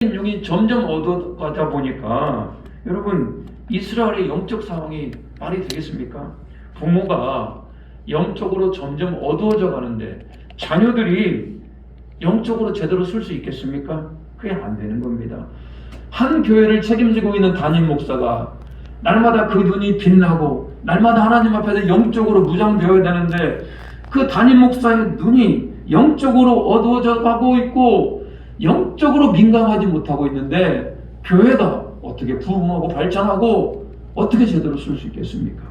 용이 점점 어두워가다 보니까 여러분 이스라엘의 영적 상황이 말이 되겠습니까? 부모가 영적으로 점점 어두워져 가는데 자녀들이 영적으로 제대로 쓸 수 있겠습니까? 그게 안 되는 겁니다. 한 교회를 책임지고 있는 담임 목사가 날마다 그 눈이 빛나고 날마다 하나님 앞에서 영적으로 무장되어야 되는데 그 담임 목사의 눈이 영적으로 어두워져 가고 있고 영적으로 민감하지 못하고 있는데 교회가 어떻게 부흥하고 발전하고 어떻게 제대로 쓸 수 있겠습니까?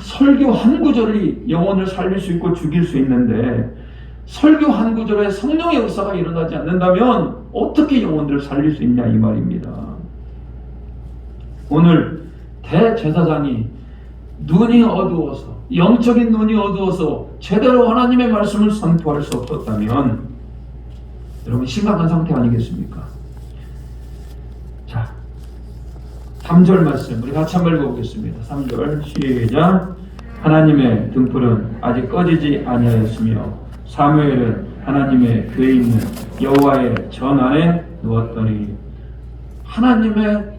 설교 한 구절이 영혼을 살릴 수 있고 죽일 수 있는데 설교 한 구절에 성령의 역사가 일어나지 않는다면 어떻게 영혼들을 살릴 수 있냐 이 말입니다. 오늘 대제사장이 눈이 어두워서 영적인 눈이 어두워서 제대로 하나님의 말씀을 선포할 수 없었다면 여러분 심각한 상태 아니겠습니까? 자, 3절 말씀 우리 같이 한번 읽어보겠습니다. 3절 시작. 하나님의 등불은 아직 꺼지지 아니하였으며 사무엘은 하나님의 궤에 있는 여호와의 전 안에 누웠더니 하나님의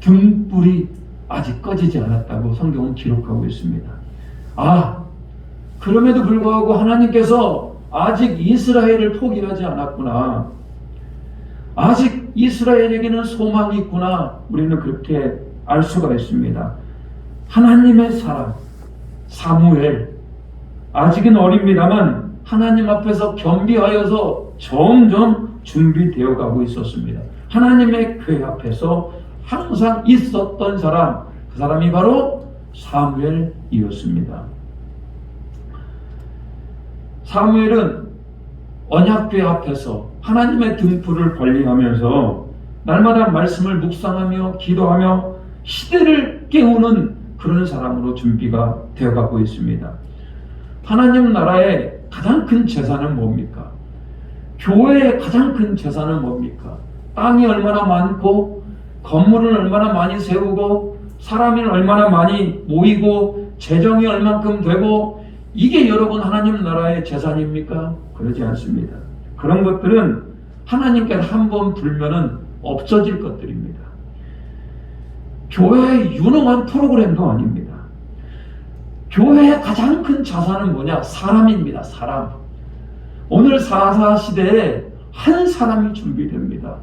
등불이 아직 꺼지지 않았다고 성경은 기록하고 있습니다. 그럼에도 불구하고 하나님께서 아직 이스라엘을 포기하지 않았구나. 아직 이스라엘에게는 소망이 있구나. 우리는 그렇게 알 수가 있습니다. 하나님의 사람 사무엘 아직은 어립니다만 하나님 앞에서 겸비하여서 점점 준비되어 가고 있었습니다. 하나님의 궤 앞에서 항상 있었던 사람, 그 사람이 바로 사무엘이었습니다. 사무엘은 언약궤 앞에서 하나님의 등불을 관리하면서 날마다 말씀을 묵상하며 기도하며 시대를 깨우는 그런 사람으로 준비가 되어가고 있습니다. 하나님 나라의 가장 큰 재산은 뭡니까? 교회의 가장 큰 재산은 뭡니까? 땅이 얼마나 많고 건물을 얼마나 많이 세우고 사람이 얼마나 많이 모이고 재정이 얼만큼 되고 이게 여러분 하나님 나라의 재산입니까? 그러지 않습니다. 그런 것들은 하나님께 한번 불면은 없어질 것들입니다. 교회의 유능한 프로그램도 아닙니다. 교회의 가장 큰 자산은 뭐냐? 사람입니다. 사람. 오늘 4.4 시대에 한 사람이 준비됩니다.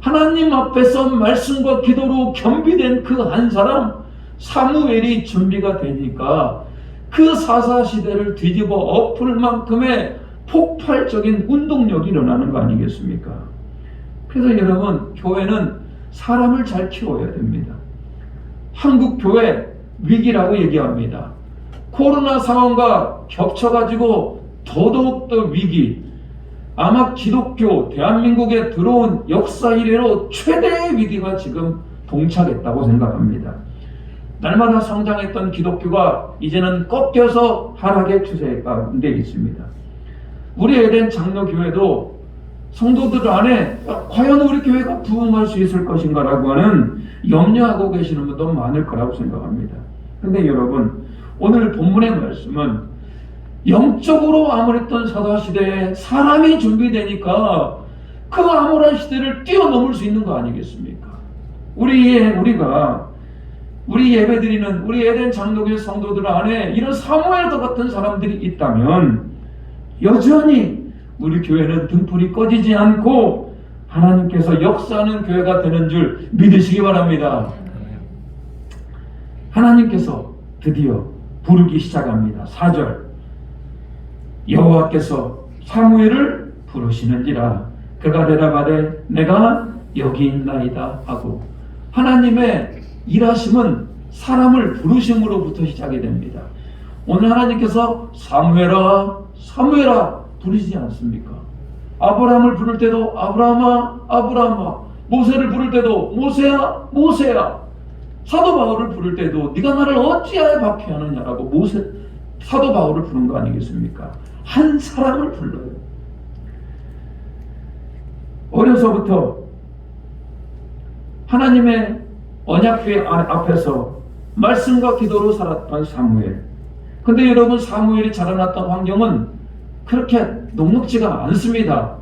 하나님 앞에서 말씀과 기도로 겸비된 그 한 사람 사무엘이 준비가 되니까 그 4.4 시대를 뒤집어 엎을 만큼의 폭발적인 운동력이 일어나는 거 아니겠습니까? 그래서 여러분 교회는 사람을 잘 키워야 됩니다. 한국 교회 위기라고 얘기합니다. 코로나 상황과 겹쳐가지고 더더욱더 위기, 아마 기독교 대한민국에 들어온 역사 이래로 최대의 위기가 지금 봉착했다고 생각합니다. 날마다 성장했던 기독교가 이제는 꺾여서 하락의 추세 가운데 있습니다. 우리 에덴 장로교회도 성도들 안에 과연 우리 교회가 부흥할 수 있을 것인가 라고 하는 염려하고 계시는 분도 많을 거라고 생각합니다. 그런데 여러분 오늘 본문의 말씀은 영적으로 암울했던 사사시대에 사람이 준비되니까 그 암울한 시대를 뛰어넘을 수 있는 거 아니겠습니까? 우리 예배드리는 우리 에덴 장로교회 성도들 안에 이런 사무엘과 같은 사람들이 있다면 여전히 우리 교회는 등불이 꺼지지 않고 하나님께서 역사하는 교회가 되는 줄 믿으시기 바랍니다. 하나님께서 드디어 부르기 시작합니다. 4절 여호와께서 사무엘을 부르시는지라 그가 대답하되 내가 여기 있나이다 하고 하나님의 일하심은 사람을 부르심으로부터 시작이 됩니다. 오늘 하나님께서 사무엘아 사무엘아 부르시지 않습니까? 아브라함을 부를 때도 아브라함아 아브라함아, 모세를 부를 때도 모세야 모세야, 사도 바울을 부를 때도 네가 나를 어찌하여 박해하느냐라고 사도 바울을 부른 거 아니겠습니까? 한 사람을 불러요. 어려서부터 하나님의 언약궤 앞에서 말씀과 기도로 살았던 사무엘. 근데 여러분 사무엘이 자라났던 환경은 그렇게 녹록지가 않습니다.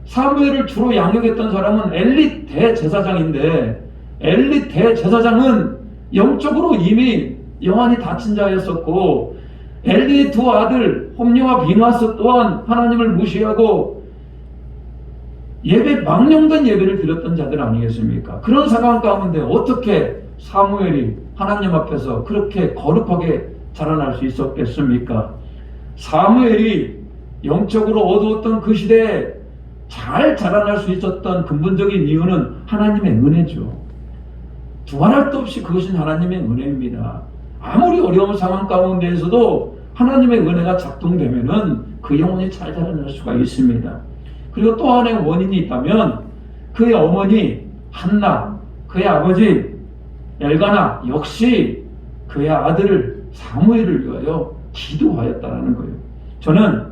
사무엘을 주로 양육했던 사람은 엘리 대제사장인데, 엘리 대제사장은 영적으로 이미 영안이 닫힌 자였었고, 엘리의 두 아들 홈리와 비나스 또한 하나님을 무시하고 망령된 예배를 드렸던 자들 아니겠습니까? 그런 상황 가운데 어떻게 사무엘이 하나님 앞에서 그렇게 거룩하게 자라날 수 있었겠습니까? 사무엘이 영적으로 어두웠던 그 시대에 잘 자라날 수 있었던 근본적인 이유는 하나님의 은혜죠. 두말할 것 없이 그것은 하나님의 은혜입니다. 아무리 어려운 상황 가운데에서도 하나님의 은혜가 작동되면은 그 영혼이 잘 자라날 수가 있습니다. 그리고 또 하나의 원인이 있다면 그의 어머니 한나, 그의 아버지 엘가나 역시 그의 아들을 사무엘을 위하여 기도하였다라는 거예요. 저는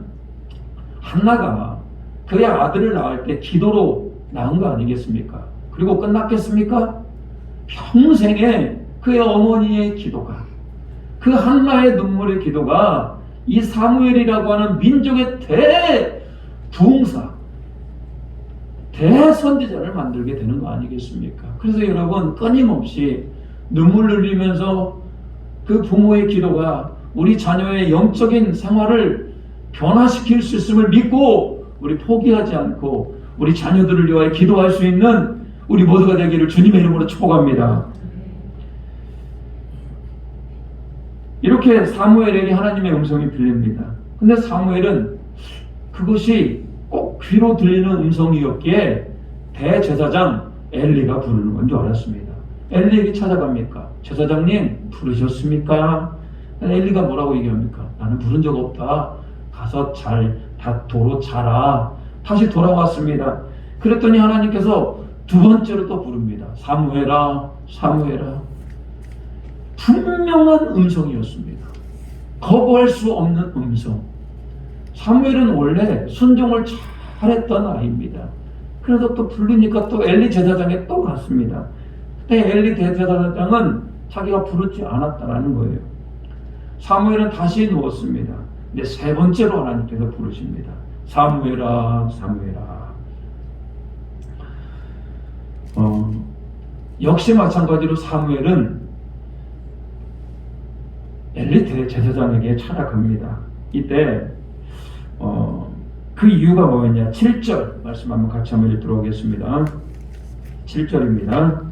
한나가 그의 아들을 낳을 때 기도로 낳은 거 아니겠습니까? 그리고 끝났겠습니까? 평생에 그의 어머니의 기도가, 그 한나의 눈물의 기도가 이 사무엘이라고 하는 민족의 대부흥사, 대선지자를 만들게 되는 거 아니겠습니까? 그래서 여러분, 끊임없이 눈물 흘리면서 그 부모의 기도가 우리 자녀의 영적인 생활을 변화시킬 수 있음을 믿고 우리 포기하지 않고 우리 자녀들을 위하여 기도할 수 있는 우리 모두가 되기를 주님의 이름으로 축복합니다. 이렇게 사무엘에게 하나님의 음성이 들립니다. 근데 사무엘은 그것이 꼭 귀로 들리는 음성이었기에 대제사장 엘리가 부르는 건 줄 알았습니다. 엘리에게 찾아갑니까? 제사장님 부르셨습니까? 엘리가 뭐라고 얘기합니까? 나는 부른 적 없다. 가서 다 도로 자라. 다시 돌아왔습니다. 그랬더니 하나님께서 두 번째로 또 부릅니다. 사무엘아, 사무엘아. 분명한 음성이었습니다. 거부할 수 없는 음성. 사무엘은 원래 순종을 잘했던 아이입니다. 그래서 또 부르니까 또 엘리 제사장에 또 갔습니다. 그때 엘리 대제사장은 자기가 부르지 않았다라는 거예요. 사무엘은 다시 누웠습니다. 근데 세 번째로 하나님께서 부르십니다. 사무엘아, 사무엘아. 역시 마찬가지로 사무엘은 엘리 대제사장에게 찾아갑니다. 이때 그 이유가 뭐였냐? 7절 말씀 한번 같이 한번 읽도록 하겠습니다. 7절입니다.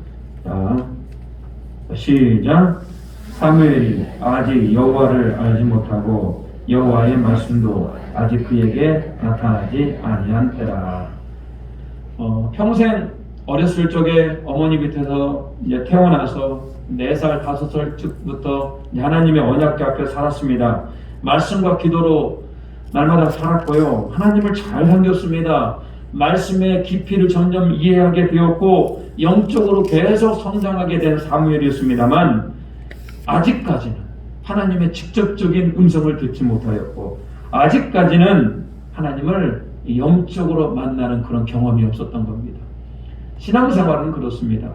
자, 시작. 사무엘이 아직 여호와를 알지 못하고 여호와의 말씀도 아직 그에게 나타나지 아니한 때라. 평생 어렸을 적에 어머니 밑에서 이제 태어나서 4살, 5살쯤부터 하나님의 언약궤 앞에 살았습니다. 말씀과 기도로 날마다 살았고요. 하나님을 잘 섬겼습니다. 말씀의 깊이를 점점 이해하게 되었고 영적으로 계속 성장하게 된 사무엘이었습니다만 아직까지는 하나님의 직접적인 음성을 듣지 못하였고 아직까지는 하나님을 영적으로 만나는 그런 경험이 없었던 겁니다. 신앙생활은 그렇습니다.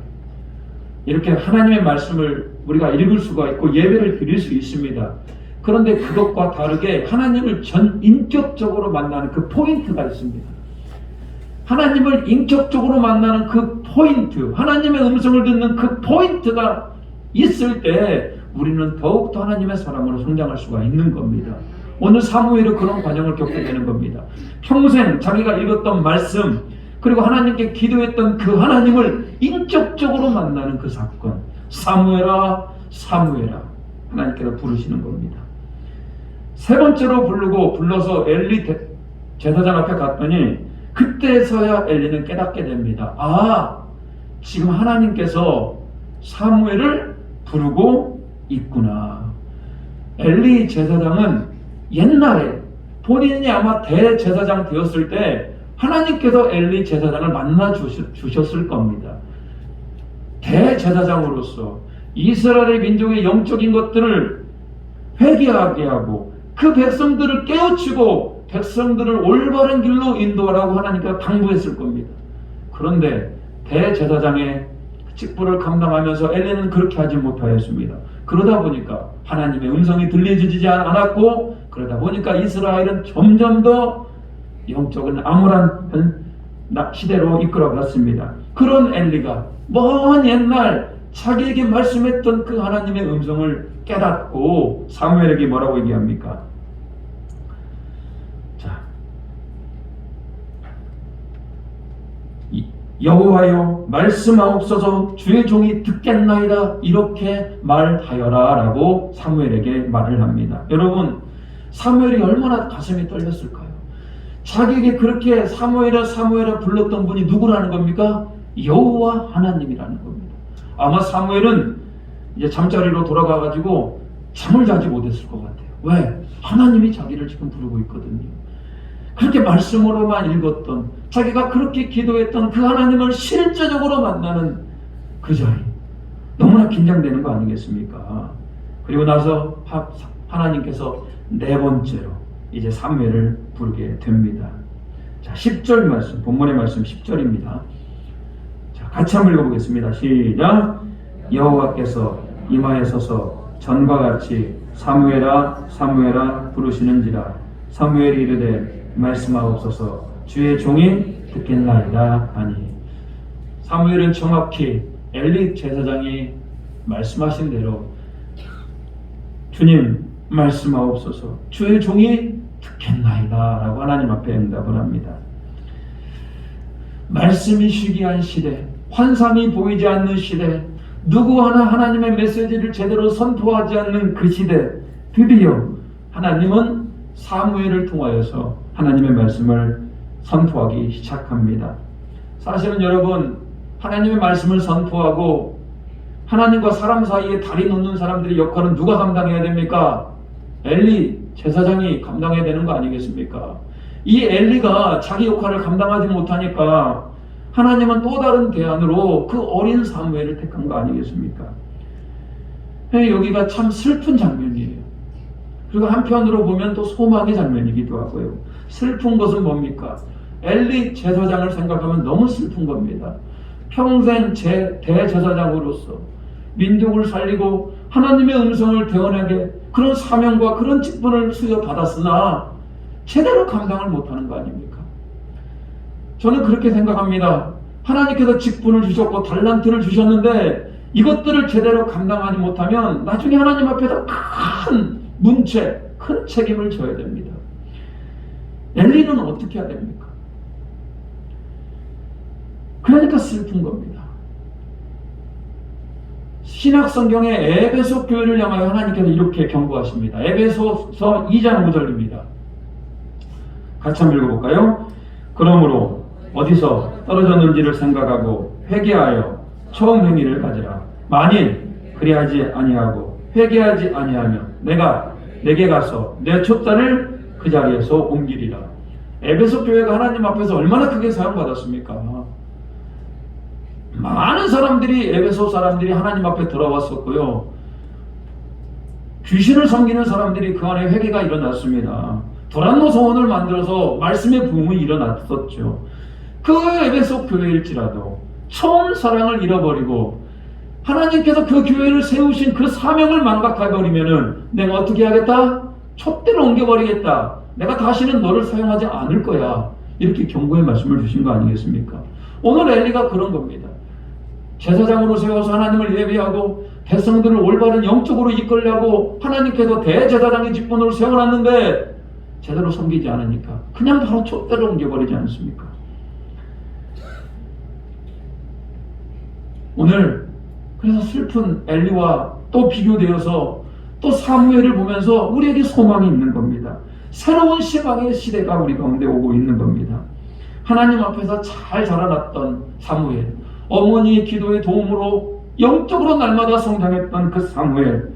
이렇게 하나님의 말씀을 우리가 읽을 수가 있고 예배를 드릴 수 있습니다. 그런데 그것과 다르게 하나님을 인격적으로 만나는 그 포인트가 있습니다. 하나님을 인격적으로 만나는 그 포인트, 하나님의 음성을 듣는 그 포인트가 있을 때 우리는 더욱더 하나님의 사람으로 성장할 수가 있는 겁니다. 오늘 사무엘은 그런 과정을 겪게 되는 겁니다. 평생 자기가 읽었던 말씀 그리고 하나님께 기도했던 그 하나님을 인격적으로 만나는 그 사건, 사무엘아, 사무엘아 하나님께서 부르시는 겁니다. 세 번째로 불러서 엘리 제사장 앞에 갔더니 그때서야 엘리는 깨닫게 됩니다. 아, 지금 하나님께서 사무엘을 부르고 있구나. 엘리 제사장은 옛날에 본인이 아마 대제사장 되었을 때 하나님께서 엘리 제사장을 만나 주셨을 겁니다. 대제사장으로서 이스라엘 민족의 영적인 것들을 회개하게 하고 그 백성들을 깨우치고 백성들을 올바른 길로 인도하라고 하나님께서 당부했을 겁니다. 그런데 대제사장의 직분을 감당하면서 엘리는 그렇게 하지 못하였습니다. 그러다 보니까 하나님의 음성이 들려지지 않았고 그러다 보니까 이스라엘은 점점 더 영적인 암울한 시대로 이끌어갔습니다. 그런 엘리가 먼 옛날 자기에게 말씀했던 그 하나님의 음성을 깨닫고 사무엘에게 뭐라고 얘기합니까? 자, 여호와여 말씀하옵소서 주의 종이 듣겠나이다 이렇게 말하여라 라고 사무엘에게 말을 합니다. 여러분, 사무엘이 얼마나 가슴이 떨렸을까요? 자기에게 그렇게 사무엘아 사무엘아 불렀던 분이 누구라는 겁니까? 여호와 하나님이라는 겁니다. 아마 사무엘은 이제 잠자리로 돌아가가지고 잠을 자지 못했을 것 같아요. 왜? 하나님이 자기를 지금 부르고 있거든요. 그렇게 말씀으로만 읽었던, 자기가 그렇게 기도했던 그 하나님을 실제적으로 만나는 그 자리, 너무나 긴장되는 거 아니겠습니까? 그리고 나서 하나님께서 네 번째로 이제 사무엘을 부르게 됩니다. 자, 10절 말씀, 본문의 말씀 10절입니다. 자, 같이 한번 읽어보겠습니다. 시작. 여호와께서 이마에 서서 전과 같이 사무엘아 사무엘아 부르시는지라 사무엘이 이르되 말씀하옵소서 주의 종이 듣겠나이다 하니, 사무엘은 정확히 엘리 제사장이 말씀하신 대로 주님 말씀하옵소서 주의 종이 듣겠나이다 라고 하나님 앞에 응답을 합니다. 말씀이 쉬기한 시대, 환상이 보이지 않는 시대, 누구 하나 하나님의 메시지를 제대로 선포하지 않는 그 시대, 드디어 하나님은 사무엘을 통하여서 하나님의 말씀을 선포하기 시작합니다. 사실은 여러분, 하나님의 말씀을 선포하고 하나님과 사람 사이에 다리 놓는 사람들의 역할은 누가 감당해야 됩니까? 엘리 제사장이 감당해야 되는 거 아니겠습니까? 이 엘리가 자기 역할을 감당하지 못하니까 하나님은 또 다른 대안으로 그 어린 사무엘을 택한 거 아니겠습니까? 여기가 참 슬픈 장면이에요. 그리고 한편으로 보면 또 소망의 장면이기도 하고요. 슬픈 것은 뭡니까? 엘리 제사장을 생각하면 너무 슬픈 겁니다. 평생 대제사장으로서 민족을 살리고 하나님의 음성을 대언하게 그런 사명과 그런 직분을 수여받았으나 제대로 감당을 못하는 거 아닙니까? 저는 그렇게 생각합니다. 하나님께서 직분을 주셨고 달란트를 주셨는데 이것들을 제대로 감당하지 못하면 나중에 하나님 앞에서 큰 문제, 큰 책임을 져야 됩니다. 엘리는 어떻게 해야 됩니까? 그러니까 슬픈 겁니다. 신약 성경의 에베소 교회를 향하여 하나님께서 이렇게 경고하십니다. 에베소서 2장 5절입니다. 같이 한번 읽어볼까요? 그러므로 어디서 떨어졌는지를 생각하고 회개하여 처음 행위를 가지라. 만일 그리하지 아니하고 회개하지 아니하면 내가 내게 가서 내 촛단을 그 자리에서 옮기리라. 에베소 교회가 하나님 앞에서 얼마나 크게 사용받았습니까? 많은 사람들이, 에베소 사람들이 하나님 앞에 들어왔었고요. 귀신을 섬기는 사람들이 그 안에 회개가 일어났습니다. 도란노 소원을 만들어서 말씀의 부흥이 일어났었죠. 그 에베소 교회일지라도 처음 사랑을 잃어버리고 하나님께서 그 교회를 세우신 그 사명을 망각해버리면은 내가 어떻게 하겠다? 촛대를 옮겨버리겠다. 내가 다시는 너를 사용하지 않을 거야. 이렇게 경고의 말씀을 주신 거 아니겠습니까? 오늘 엘리가 그런 겁니다. 제사장으로 세워서 하나님을 예배하고 백성들을 올바른 영적으로 이끌려고 하나님께서 대제사장의 직분으로 세워놨는데 제대로 섬기지 않으니까 그냥 바로 촛대를 옮겨버리지 않습니까? 오늘 그래서 슬픈 엘리와 또 비교되어서 또 사무엘을 보면서 우리에게 소망이 있는 겁니다. 새로운 희망의 시대가 우리 가운데 오고 있는 겁니다. 하나님 앞에서 잘 자라났던 사무엘, 어머니의 기도의 도움으로 영적으로 날마다 성장했던 그 사무엘,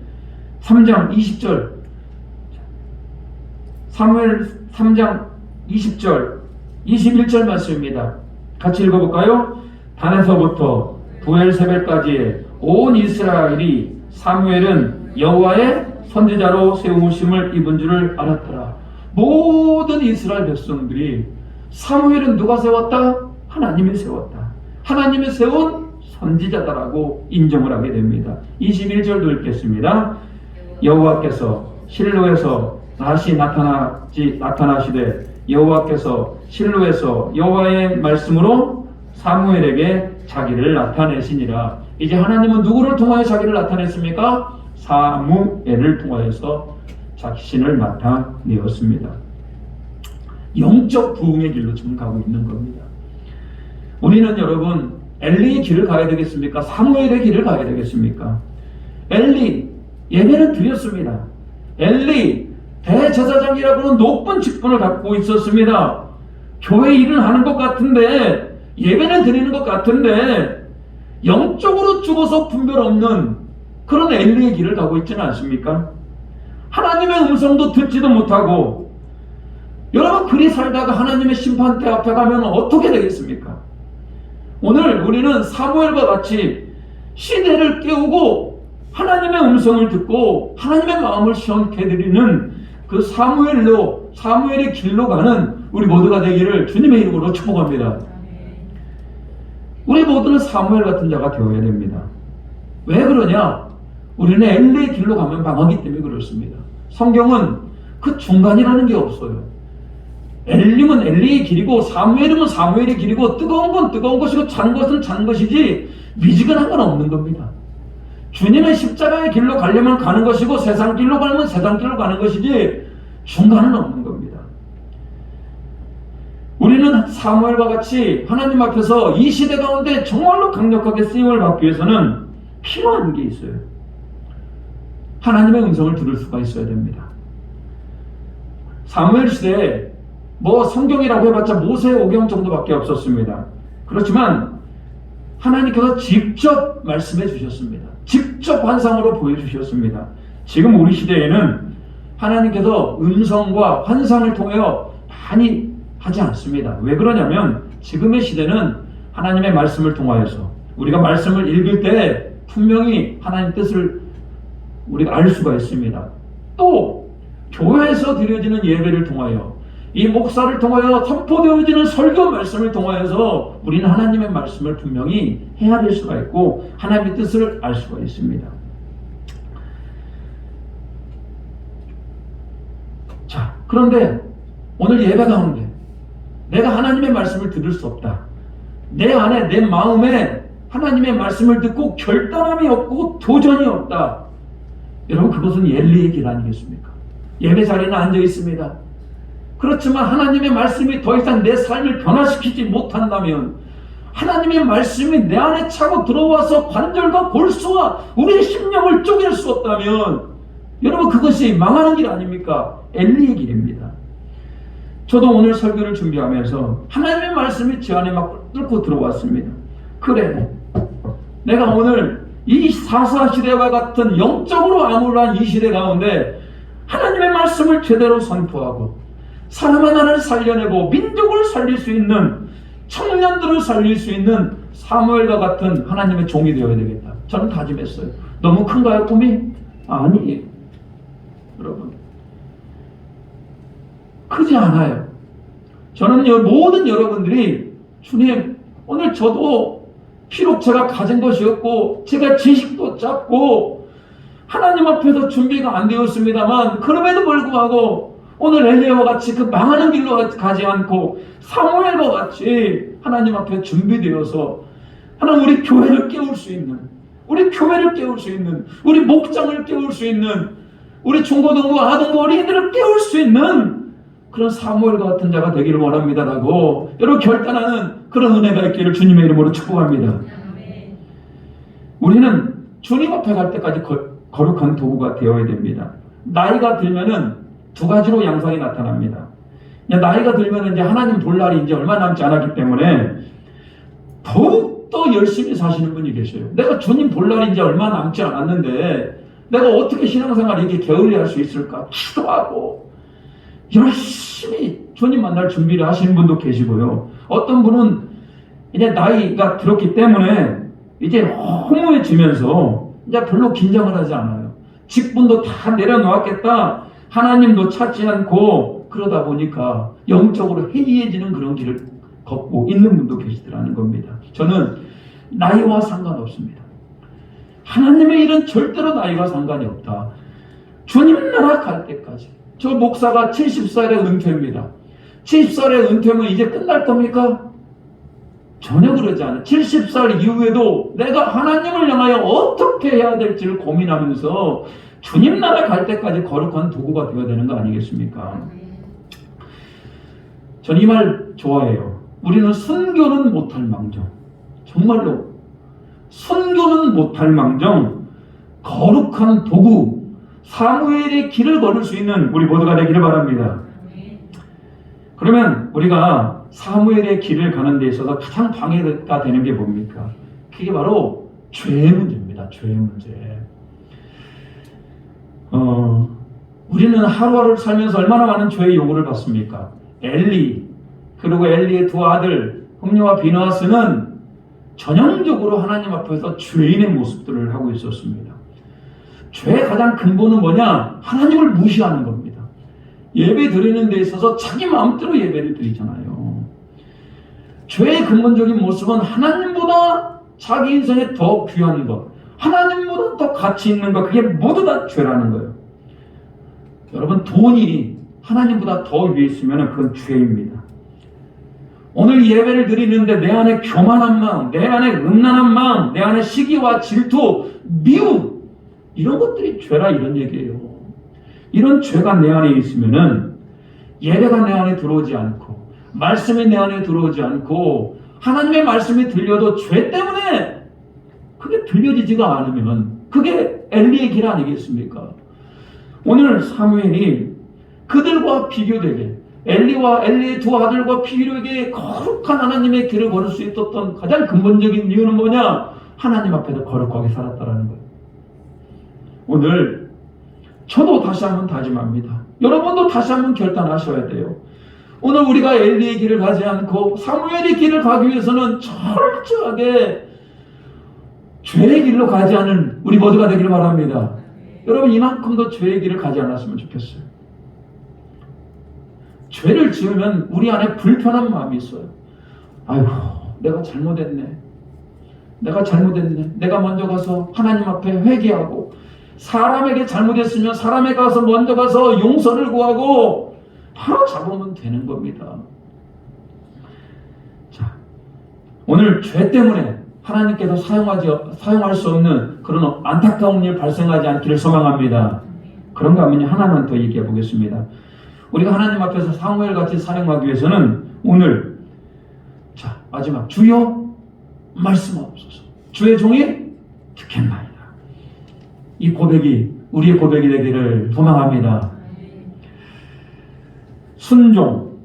3장 20절, 사무엘 3장 20절, 21절 말씀입니다. 같이 읽어볼까요? 단에서부터 부엘세벨까지의 온 이스라엘이 사무엘은 여호와의 선지자로 세우심을 입은 줄을 알았더라. 모든 이스라엘 백성들이 사무엘은 누가 세웠다? 하나님이 세웠다. 하나님이 세운 선지자다라고 인정을 하게 됩니다. 21절도 읽겠습니다. 여호와께서 실로에서 다시 나타나시되 여호와께서 실로에서 여호와의 말씀으로 사무엘에게 자기를 나타내시니라. 이제 하나님은 누구를 통하여 자기를 나타냈습니까? 사무엘을 통하여서 자신을 나타내었습니다. 영적 부흥의 길로 지금 가고 있는 겁니다. 우리는 여러분 엘리의 길을 가야 되겠습니까? 사무엘의 길을 가야 되겠습니까? 엘리 예배는 드렸습니다. 엘리 대제사장이라고는 높은 직분을 갖고 있었습니다. 교회 일을 하는 것 같은데, 예배는 드리는 것 같은데 영적으로 죽어서 분별 없는 그런 엘리의 길을 가고 있지는 않습니까? 하나님의 음성도 듣지도 못하고. 여러분, 그리 살다가 하나님의 심판대 앞에 가면 어떻게 되겠습니까? 오늘 우리는 사무엘과 같이 시대를 깨우고 하나님의 음성을 듣고 하나님의 마음을 시원케 드리는 그 사무엘의 길로 가는 우리 모두가 되기를 주님의 이름으로 축복합니다. 우리 모두는 사무엘 같은 자가 되어야 됩니다. 왜 그러냐? 우리는 엘리의 길로 가면 망하기 때문에 그렇습니다. 성경은 그 중간이라는 게 없어요. 엘리면 엘리의 길이고 사무엘이면 사무엘의 길이고, 뜨거운 건 뜨거운 것이고 찬 것은 찬 것이지 미지근한 건 없는 겁니다. 주님의 십자가의 길로 가려면 가는 것이고 세상 길로 가려면 세상 길로 가는 것이지 중간은 없는 겁니다. 우리는 사무엘과 같이 하나님 앞에서 이 시대 가운데 정말로 강력하게 쓰임을 받기 위해서는 필요한 게 있어요. 하나님의 음성을 들을 수가 있어야 됩니다. 사무엘 시대에 성경이라고 해봤자 모세 오경 정도밖에 없었습니다. 그렇지만 하나님께서 직접 말씀해 주셨습니다. 직접 환상으로 보여주셨습니다. 지금 우리 시대에는 하나님께서 음성과 환상을 통하여 많이 하지 않습니다. 왜 그러냐면 지금의 시대는 하나님의 말씀을 통하여서 우리가 말씀을 읽을 때 분명히 하나님 뜻을 우리가 알 수가 있습니다. 또 교회에서 드려지는 예배를 통하여, 이 목사를 통하여 선포되어지는 설교 말씀을 통하여서 우리는 하나님의 말씀을 분명히 헤아릴 수가 있고 하나님의 뜻을 알 수가 있습니다. 자, 그런데 오늘 예배 가운데 내가 하나님의 말씀을 들을 수 없다. 내 안에, 내 마음에 하나님의 말씀을 듣고 결단함이 없고 도전이 없다. 여러분, 그것은 엘리의 길 아니겠습니까? 예배 자리는 앉아 있습니다. 그렇지만 하나님의 말씀이 더 이상 내 삶을 변화시키지 못한다면, 하나님의 말씀이 내 안에 차고 들어와서 관절과 골수와 우리의 심령을 쪼갤 수 없다면 여러분, 그것이 망하는 길 아닙니까? 엘리의 길입니다. 저도 오늘 설교를 준비하면서 하나님의 말씀이 제 안에 막 뚫고 들어왔습니다. 그래, 내가 오늘 이 사사시대와 같은 영적으로 암울한 이 시대 가운데 하나님의 말씀을 제대로 선포하고 사람 하나를 살려내고 민족을 살릴 수 있는, 청년들을 살릴 수 있는 사무엘과 같은 하나님의 종이 되어야 되겠다. 저는 다짐했어요. 너무 큰가요, 꿈이? 아니에요. 여러분, 크지 않아요. 저는 모든 여러분들이 주님, 오늘 저도 비록 제가 가진 것이 없고 제가 지식도 짧고 하나님 앞에서 준비가 안 되었습니다만, 그럼에도 불구하고 오늘 엘리야와 같이 그 망하는 길로 가지 않고 사무엘과 같이 하나님 앞에 준비되어서 하나님 우리 교회를 깨울 수 있는, 우리 교회를 깨울 수 있는, 우리 목장을 깨울 수 있는, 우리 중고등부 아동부 어린이들을 깨울 수 있는 그런 사무엘과 같은 자가 되기를 원합니다라고 여러분 결단하는 그런 은혜가 있기를 주님의 이름으로 축복합니다. 우리는 주님 앞에 갈 때까지 거룩한 도구가 되어야 됩니다. 나이가 들면은 두 가지로 양상이 나타납니다. 나이가 들면 이제 하나님 볼 날이 이제 얼마 남지 않았기 때문에 더욱더 열심히 사시는 분이 계셔요. 내가 주님 볼 날이 이제 얼마 남지 않았는데 내가 어떻게 신앙생활을 이렇게 게을리할 수 있을까? 기도하고 열심히 주님 만날 준비를 하시는 분도 계시고요. 어떤 분은 이제 나이가 들었기 때문에 이제 허무해지면서 이제 별로 긴장을 하지 않아요. 직분도 다 내려놓았겠다. 하나님도 찾지 않고 그러다 보니까 영적으로 해이해지는 그런 길을 걷고 있는 분도 계시더라는 겁니다. 저는 나이와 상관없습니다. 하나님의 일은 절대로 나이와 상관이 없다. 주님 나라 갈 때까지. 저 목사가 70살에 은퇴입니다. 70살에 은퇴하면 이제 끝날 겁니까? 전혀 그러지 않아요. 70살 이후에도 내가 하나님을 향하여 어떻게 해야 될지를 고민하면서 주님 나라 갈 때까지 거룩한 도구가 되어야 되는 거 아니겠습니까? 전 이 말 좋아해요. 우리는 순교는 못할 망정, 정말로 순교는 못할 망정 거룩한 도구 사무엘의 길을 걸을 수 있는 우리 모두가 되기를 바랍니다. 그러면 우리가 사무엘의 길을 가는 데 있어서 가장 방해가 되는 게 뭡니까? 그게 바로 죄의 문제입니다. 죄의 문제. 우리는 하루하루를 살면서 얼마나 많은 죄의 요구를 받습니까? 엘리, 그리고 엘리의 두 아들 홈리와 비느하스는 전형적으로 하나님 앞에서 죄인의 모습들을 하고 있었습니다. 죄의 가장 근본은 뭐냐? 하나님을 무시하는 겁니다. 예배 드리는 데 있어서 자기 마음대로 예배를 드리잖아요. 죄의 근본적인 모습은 하나님보다 자기 인생에 더 귀한 것, 하나님보다 더 가치 있는 것, 그게 모두 다 죄라는 거예요. 여러분, 돈이 하나님보다 더 위에 있으면 그건 죄입니다. 오늘 예배를 드리는데 내 안에 교만한 마음, 내 안에 음란한 마음, 내 안에 시기와 질투, 미움, 이런 것들이 죄라, 이런 얘기예요. 이런 죄가 내 안에 있으면은 예배가 내 안에 들어오지 않고 말씀이 내 안에 들어오지 않고 하나님의 말씀이 들려도 죄 때문에 그게 들려지지가 않으면 그게 엘리의 길 아니겠습니까? 오늘 사무엘이 그들과 비교되게 엘리와 엘리의 두 아들과 비교되게 거룩한 하나님의 길을 걸을 수 있었던 가장 근본적인 이유는 뭐냐? 하나님 앞에서 거룩하게 살았다라는 거예요. 오늘 저도 다시 한번 다짐합니다. 여러분도 다시 한번 결단하셔야 돼요. 오늘 우리가 엘리의 길을 가지 않고 사무엘의 길을 가기 위해서는 철저하게 죄의 길로 가지 않은 우리 모두가 되기를 바랍니다. 여러분, 이만큼도 죄의 길을 가지 않았으면 좋겠어요. 죄를 지으면 우리 안에 불편한 마음이 있어요. 아이고, 내가 잘못했네. 내가 먼저 가서 하나님 앞에 회개하고, 사람에게 잘못했으면 사람에 가서 먼저 가서 용서를 구하고 바로 잡으면 되는 겁니다. 자, 오늘 죄 때문에 하나님께서 사용할 수 없는 그런 안타까운 일 발생하지 않기를 소망합니다. 그런가 하면 하나만 더 얘기해 보겠습니다. 우리가 하나님 앞에서 사무엘 같이 사용하기 위해서는 오늘, 자, 마지막, 주여 말씀하옵소서, 주의 종이 듣겠나이다. 이 고백이 우리의 고백이 되기를 소망합니다. 순종.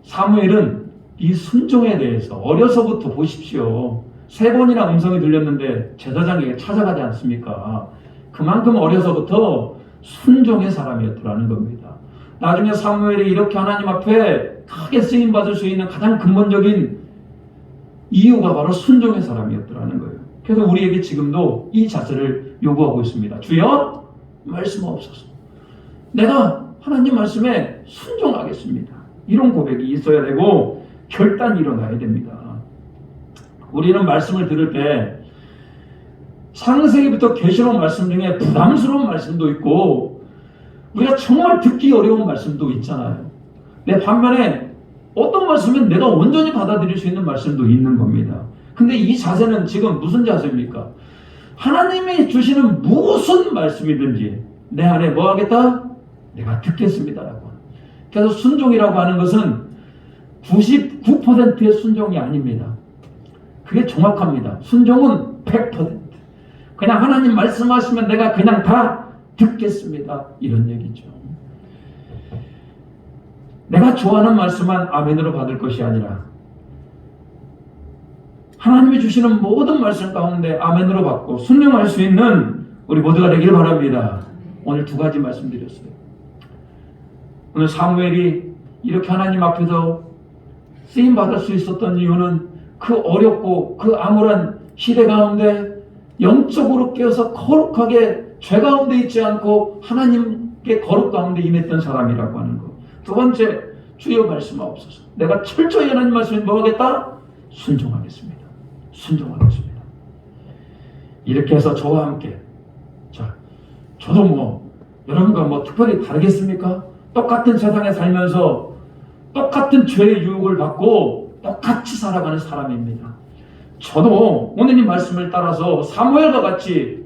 사무엘은 이 순종에 대해서 어려서부터 보십시오. 3번이나 음성이 들렸는데 제사장에게 찾아가지 않습니까? 그만큼 어려서부터 순종의 사람이었더라는 겁니다. 나중에 사무엘이 이렇게 하나님 앞에 크게 쓰임받을 수 있는 가장 근본적인 이유가 바로 순종의 사람이었더라는 거예요. 그래서 우리에게 지금도 이 자세를 요구하고 있습니다. 주여 말씀하옵소서. 내가 하나님 말씀에 순종하겠습니다. 이런 고백이 있어야 되고 결단이 일어나야 됩니다. 우리는 말씀을 들을 때 창세기부터 계시록 말씀 중에 부담스러운 말씀도 있고 우리가 정말 듣기 어려운 말씀도 있잖아요. 내 반면에 어떤 말씀은 내가 온전히 받아들일 수 있는 말씀도 있는 겁니다. 근데 이 자세는 지금 무슨 자세입니까? 하나님이 주시는 무슨 말씀이든지 내 안에 뭐 하겠다? 내가 듣겠습니다라고. 그래서 순종이라고 하는 것은 99%의 순종이 아닙니다. 그게 정확합니다. 순종은 100%. 그냥 하나님 말씀하시면 내가 그냥 다 듣겠습니다. 이런 얘기죠. 내가 좋아하는 말씀만 아멘으로 받을 것이 아니라 하나님이 주시는 모든 말씀 가운데 아멘으로 받고 순종할 수 있는 우리 모두가 되기를 바랍니다. 오늘 2가지 말씀드렸어요. 오늘 사무엘이 이렇게 하나님 앞에서 쓰임받을 수 있었던 이유는 그 어렵고 그 암울한 시대 가운데 영적으로 깨어서 거룩하게 죄 가운데 있지 않고 하나님께 거룩 가운데 임했던 사람이라고 하는 것. 2번째, 주여 말씀하옵소서. 내가 철저히 하나님 말씀에 뭐 하겠다? 순종하겠습니다. 순종하겠습니다. 이렇게 해서 저와 함께, 자, 저도 여러분과 특별히 다르겠습니까? 똑같은 세상에 살면서 똑같은 죄의 유혹을 받고 똑같이 살아가는 사람입니다. 저도 오늘 이 말씀을 따라서 사무엘과 같이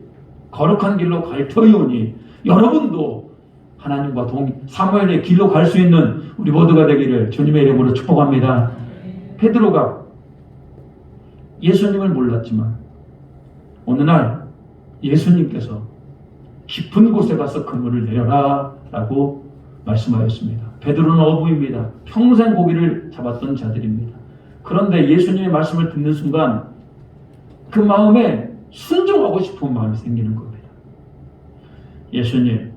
거룩한 길로 갈 터이오니 여러분도 하나님과 사무엘의 길로 갈 수 있는 우리 모두가 되기를 주님의 이름으로 축복합니다. 베드로가 예수님을 몰랐지만 어느 날 예수님께서 깊은 곳에 가서 그물을 내려라 라고 말씀하였습니다. 베드로는 어부입니다. 평생 고기를 잡았던 자들입니다. 그런데 예수님의 말씀을 듣는 순간 그 마음에 순종하고 싶은 마음이 생기는 겁니다. 예수님,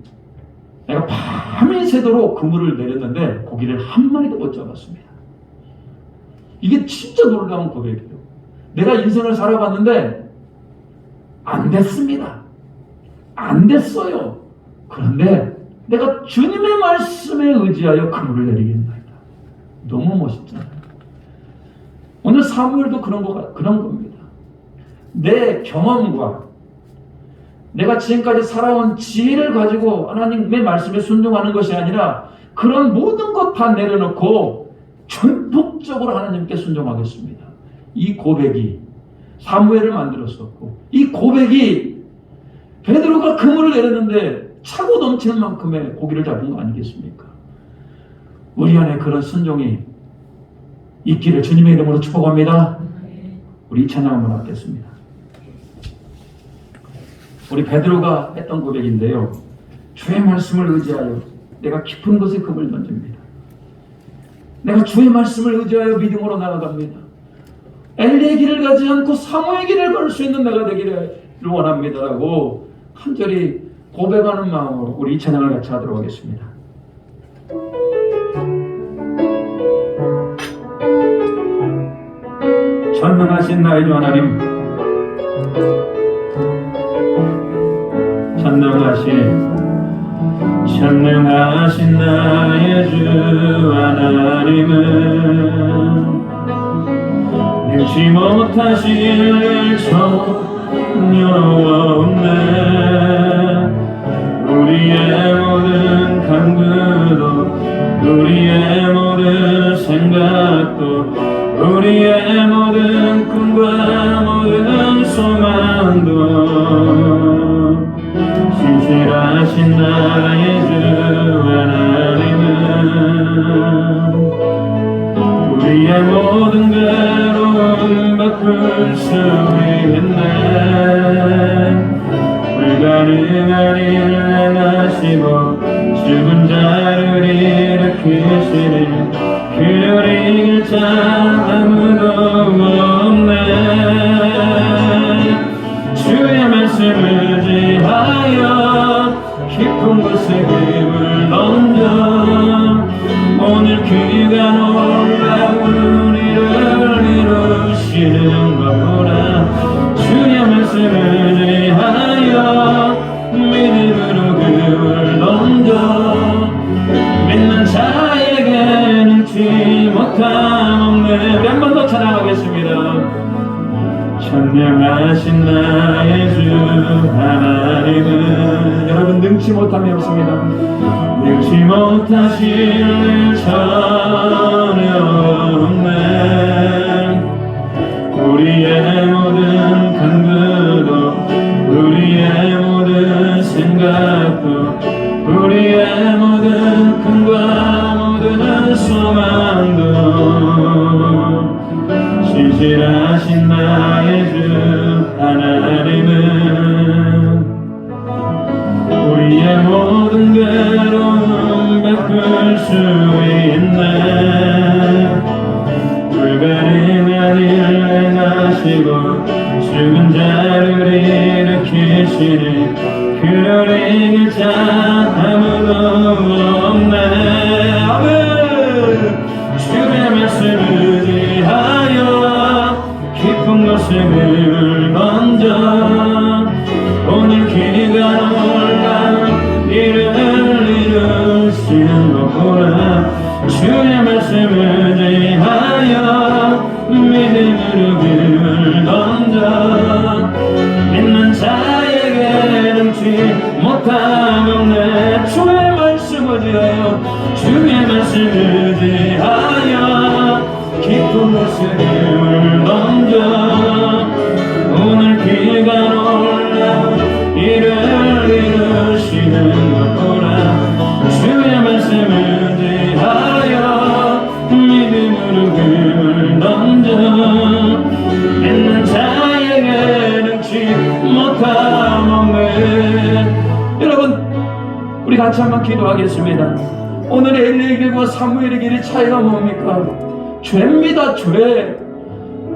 내가 밤이 새도록 그물을 내렸는데 고기를 한 마리도 못 잡았습니다. 이게 진짜 놀라운 고백이에요. 내가 인생을 살아봤는데 안 됐습니다. 안 됐어요. 그런데 내가 주님의 말씀에 의지하여 그물을 내리겠나이다. 너무 멋있잖아요. 오늘 사무엘도 그런 겁니다. 내 경험과 내가 지금까지 살아온 지혜를 가지고 하나님의 말씀에 순종하는 것이 아니라 그런 모든 것 다 내려놓고 전폭적으로 하나님께 순종하겠습니다. 이 고백이 사무엘을 만들었었고 이 고백이 베드로가 그물을 내렸는데 차고 넘치는 만큼의 고기를 잡은 거 아니겠습니까? 우리 안에 그런 순종이 있기를 주님의 이름으로 축복합니다. 우리 이 찬양 한번 하겠습니다. 우리 베드로가 했던 고백인데요. 주의 말씀을 의지하여 내가 깊은 곳에 그물 던집니다. 내가 주의 말씀을 의지하여 믿음으로 나아갑니다. 엘리의 길을 가지 않고 사무의 길을 걸 수 있는 내가 되기를 원합니다라고 간절히 고백하는 마음으로 우리 이 찬양을 같이 하도록 하겠습니다. 전능하신 나의 주 하나님, 전능하신 나의 주 하나님은 능치 못하실 일 전혀 없네. 우리의 모든 간구도 우리의 모든 생각도 우리의 모든 꿈과 모든 소망도 신실하신 나의 주 하나님은 우리의 모든 괴로움 바꿀 수 있네. 불가능한 일을 행하시고 죽은 자를 일으키시니 그를 이길 자 아무도 없네. 주의 말씀을 의지하여 깊은 곳에 금을 던져 오늘 그가 놀라운 일을 이루시는 것보다 주의 말씀을 의지하여 믿음으로 금을 던져 믿는 자에게는 지 못함 없네. 한 번 더 찬양하겠습니다. 전능하신 나의 주 하나님은 여러분 능치 못함이 없습니다. 능치 못하실 일 전혀 없네. 우리의 모든 간구도 우리의 모든 생각도 우리의 모든 꿈과 모든 소망도 신실하신 나의 주 하나님은 우리의 모든 괴로움 바꿀 수 있네. 불가능한 일을 행하시고 죽은 자를 일으키시니 그를 이길 자 아무도 없네. 아멘. 주의 말씀을 의지하여 깊은 곳에 금을 던져 오늘 그가 놀라운 일을 이루시는 것보다 주의 말씀을 의지하여 믿음으로 금을 던져 믿는 자에게는 지 못함 없네. 주의 말씀을 의지하여 주의 말씀을 의지하여 우리 같이 한번 기도하겠습니다. 오늘 엘리의 길과 사무엘의 길의 차이가 뭡니까? 죄입니다. 죄.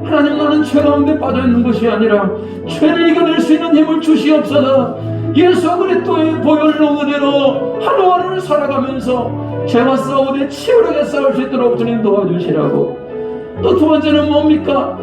하나님, 나는 죄 가운데 빠져있는 것이 아니라 죄를 이겨낼 수 있는 힘을 주시옵소서. 예수 그리스도의 보혈로 은혜로 하루하루를 살아가면서 죄와 싸우되 치열하게 싸울 수 있도록 주님 도와주시라고. 또 두 번째는 뭡니까?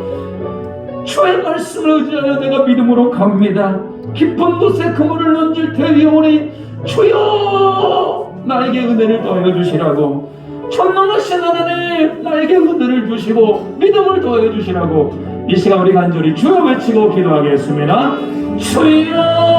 주의 말씀을 의지하여 내가 믿음으로 갑니다. 깊은 곳에 그물을 던질 때 영원히 주여 나에게 은혜를 더하여 주시라고. 전능하신 하나님, 나에게 은혜를 주시고 믿음을 더하여 주시라고 이 시간 우리 간절히 주여 외치고 기도하겠습니다. 주여.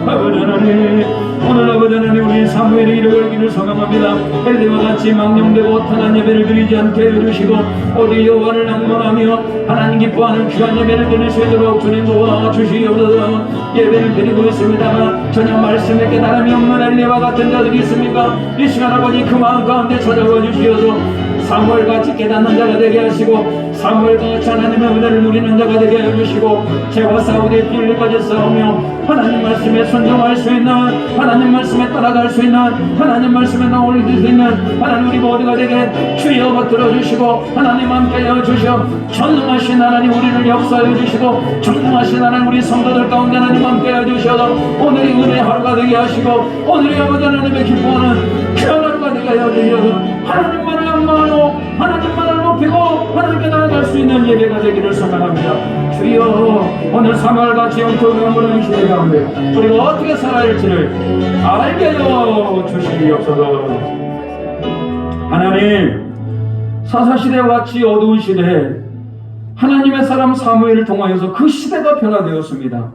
아버지 하나님, 오늘 아버지 하나님, 우리 사무엘의 이르기를 성함합니다. 엘리와 같이 망령되고 탄한 예배를 드리지 않게 해주시고 오직 여호와를 낭만하며 하나님 기뻐하는 귀한 예배를 드릴 수 있도록 주님 도와주시옵소서. 예배를 드리고 있습니다만 전혀 말씀에 깨달음이 없는 엘리와 같은 자들이 있습니까? 이 시간 아버지 그 마음 가운데 찾아와 주시어서 사무엘같이 깨닫는 자가 되게 하시고 사무엘같이 하나님의 은혜를 누리는 자가 되게 해주시고 죄와 싸우되 피 흘리까지 싸우며 하나님 말씀에 순종할 수 있는, 하나님 말씀에 따라갈 수 있는, 하나님 말씀에 나올 수 있는 하나님 우리 모두가 되게 주여 들어주시고 하나님 함께하여 주시어 전능하신 하나님 우리를 역사해 주시고 전능하신 하나님 우리 성도들 가운데 하나님 함께하여 주셔서 오늘이 은혜의 하루가 되게 하시고 오늘이 아버지 하나님의 기뻐하는 귀한 하루가 되게 하여 주셔서 하나님만을 영광하고 하나님만을 높이고 하나님께 나아갈 수 있는 예배가 되기를 소망합니다. 주여, 오늘 사무엘같이 영토를 부르는 시대 가운데 우리가 어떻게 살아야 할지를 알게 하여 주시옵소서. 하나님, 사사시대와 같이 어두운 시대에 하나님의 사람 사무엘을 통하여서 그 시대가 변화되었습니다.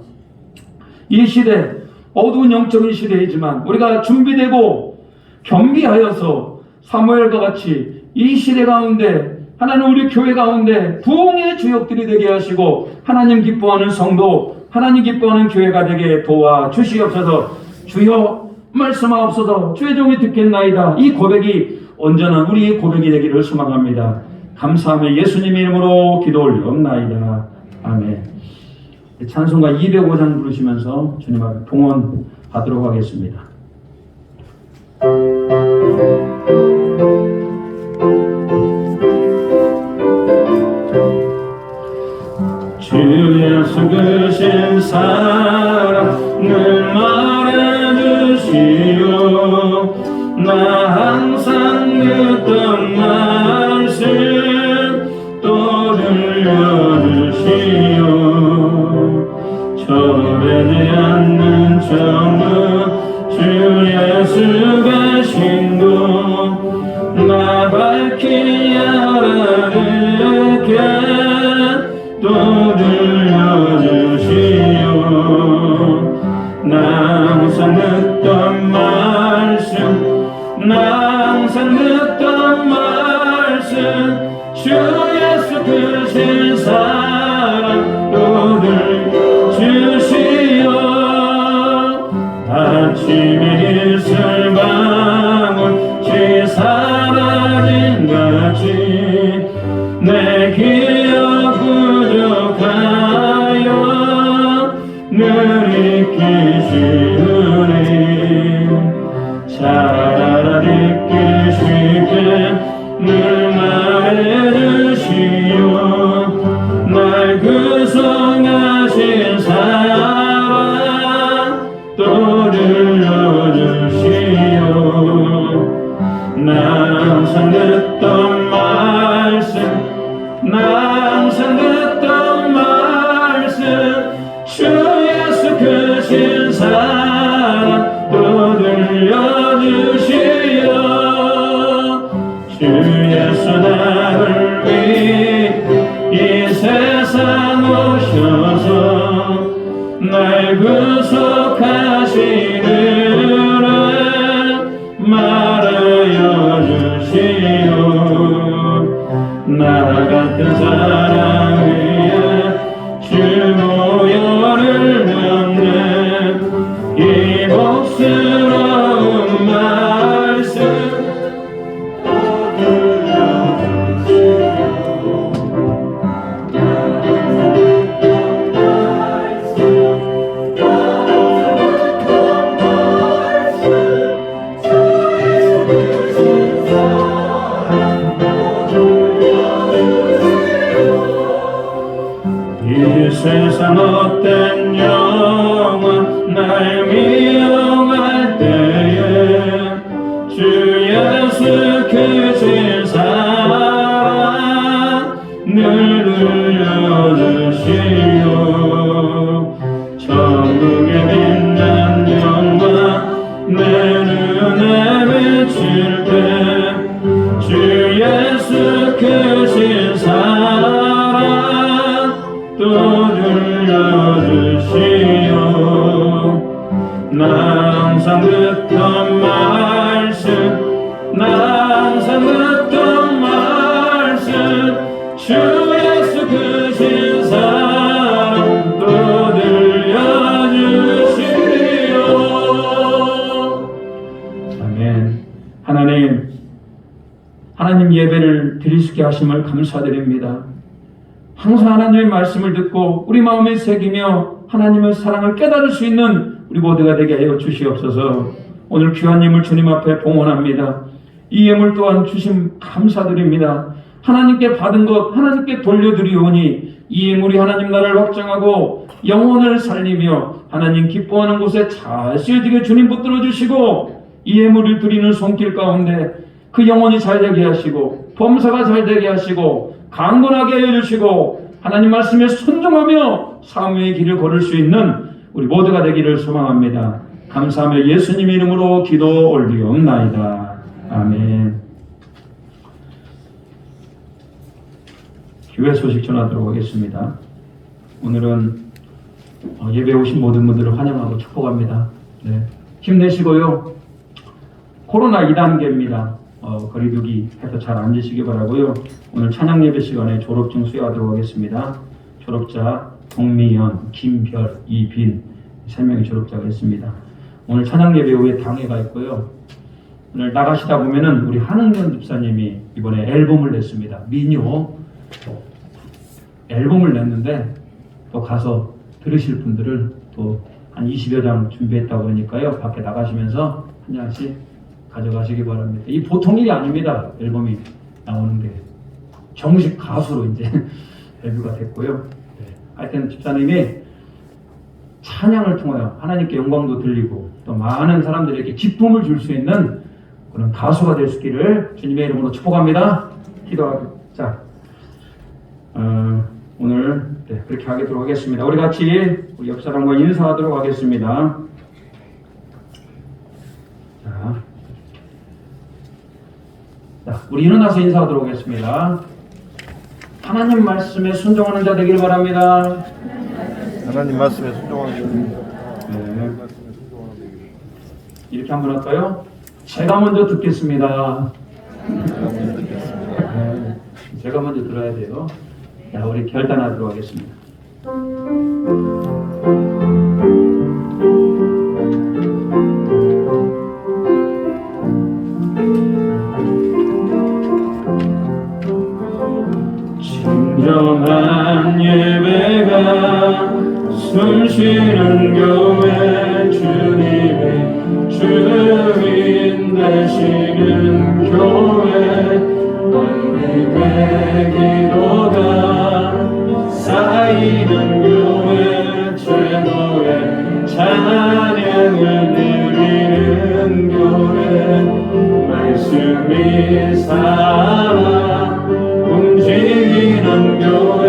이 시대, 어두운 영적인 시대이지만 우리가 준비되고 겸비하여서 사무엘과 같이 이 시대 가운데 하나님 우리 교회 가운데 부흥의 주역들이 되게 하시고 하나님 기뻐하는 성도, 하나님 기뻐하는 교회가 되게 도와주시옵소서. 주여 말씀하옵소서. 주의 종이 듣겠나이다. 이 고백이 온전한 우리의 고백이 되기를 소망합니다. 감사하며 예수님의 이름으로 기도 올리옵나이다. 아멘. 찬송가 205장 부르시면서 주님 앞에 봉헌하도록 하겠습니다. 주 예수 크신 사랑 늘 말해주시오. 나 항상 듣던 말씀 또 들려주시오. 저배지 않는 정의 주 예수가 신고 나 밝히 알아듣게 또 들려주시오. 나 항상 듣던 말씀, 나 항상 듣던 말씀 주 예수 크신 사랑 또 들려주시오. 아침에 이슬 방울 지 사라진 같이 내 기억 부족하여 늘 잊기시으니 잘 알아듣기 쉽게 늘 말해주시오. 날 구속하신 사랑 또 들려주시오. 나 항상 듣던 말씀, 나 항상 듣던 말씀 주 예수 크신 사랑 또 들려주시오. 주 예수 나를 위해 이 세상 오셔서 날 구속하시는 말하여 주시오. 나 같은 사랑 위에 주 보혈을 넣는 이 복스러운 말씀 들려주시오. 이 세상 어떤 영화 날 미워할 때에 주 예수 크신 사랑 늘 들려주시오. 천국에 빛난 영화 내 눈에 비칠 때 주 예수 크신 사랑 또 들려주시오. 나 항상 듣던 말씀, 나 항상 듣던 말씀, 주 예수 크신 사랑 또 들려주시오. 아멘. 하나님 예배를 드릴 수 있게 하심을 감사드립니다. 항상 하나님의 말씀을 듣고 우리 마음에 새기며 하나님의 사랑을 깨달을 수 있는 우리 모두가 되게 하여 주시옵소서. 오늘 귀한 예물 주님 앞에 봉헌합니다. 이 예물 또한 주심 감사드립니다. 하나님께 받은 것 하나님께 돌려드리오니 이 예물이 하나님 나라를 확장하고 영혼을 살리며 하나님 기뻐하는 곳에 잘 쓰여지게 주님 붙들어 주시고 이 예물을 드리는 손길 가운데 그 영혼이 잘 되게 하시고 범사가 잘 되게 하시고 강건하게 해주시고 하나님 말씀에 순종하며 사명의 길을 걸을 수 있는 우리 모두가 되기를 소망합니다. 감사하며 예수님 이름으로 기도 올리옵나이다. 아멘. 교회 소식 전하도록 하겠습니다. 오늘은 예배 오신 모든 분들을 환영하고 축복합니다. 네. 힘내시고요. 코로나 2단계입니다. 거리두기 해서 잘 앉으시기 바라고요. 오늘 찬양 예배 시간에 졸업증 수여하도록 하겠습니다. 졸업자 동미연, 김별, 이빈 3명의 졸업자가 있습니다. 오늘 찬양 예배 후에 당회가 있고요. 오늘 나가시다 보면은 우리 한은경 집사님이 이번에 앨범을 냈습니다. 민요 앨범을 냈는데 또 가서 들으실 분들을 또 한 20여 장 준비했다고 그러니까요. 밖에 나가시면서 한 장씩 가져가시기 바랍니다. 이 보통 일이 아닙니다. 앨범이 나오는 게 정식 가수로 이제 데뷔가 됐고요. 네. 하여튼 집사님이 찬양을 통하여 하나님께 영광도 들리고 또 많은 사람들에게 기쁨을 줄 수 있는 그런 가수가 될 수 있기를 주님의 이름으로 축복합니다. 기도하고 자 오늘 네, 그렇게 하도록 하겠습니다. 우리 같이 우리 옆 사람과 인사하도록 하겠습니다. 자, 우리 일어나서 인사하도록 하겠습니다. 하나님 말씀에 순종하는 자 되기를 바랍니다. 하나님 말씀에 순종하는 네. 이렇게 한번 할까요? 제가 먼저 듣겠습니다. 네. 제가 먼저 들어야 돼요. 자, 우리 결단하도록 하겠습니다. 진정한 예배가 숨쉬는 교회 주님이 주인 되시는 교회 하나님의 기도가 쌓이는 교회 최고의 찬양을 드리는 교회 말씀이 살아 움직이는 교회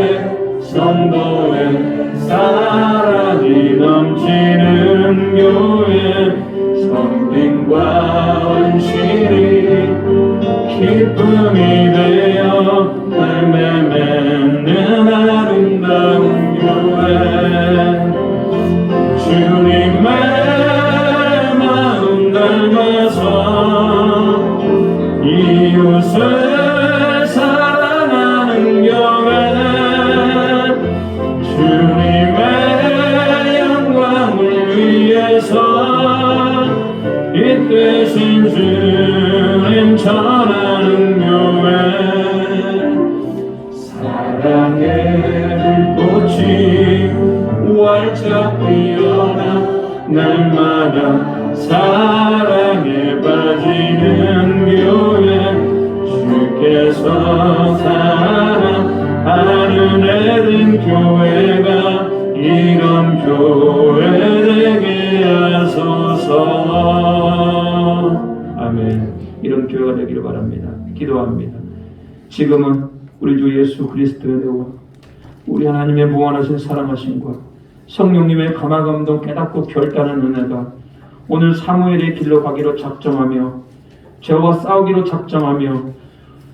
성도의 사랑이 넘치는 교회 성빈과 헌신이 기쁨이 되어 열매 맺는 아름다운 교회 주님의 마음 닮아서 이웃을 사랑하는 교회 주님의 영광을 위해서 이 되신 주님 전하는 교회 사랑의 불꽃이 활짝 피어나 날마다 사랑에 빠지는 교회 주께서 사랑하시는 나는 교회가 이런 교회 되게 하소서. 아멘. 이런 교회가 되기를 바랍니다. 기도합니다. 지금은 우리 주 예수 그리스도의 대와 우리 하나님의 무한하신 사랑하심과 성령님의 감화감동 깨닫고 결단한 은혜가 오늘 사무엘의 길로 가기로 작정하며 죄와 싸우기로 작정하며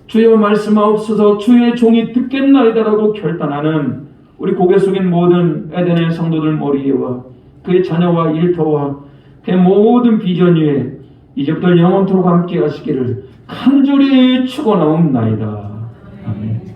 주여 말씀하옵소서 주의 종이 듣겠나이다라고 결단하는 우리 고개 숙인 모든 에덴의 성도들 머리에와 그의 자녀와 일터와 그의 모든 비전 위에 이제부터 영원토록 함께 하시기를 간절히 축원하옵나이다. 아멘.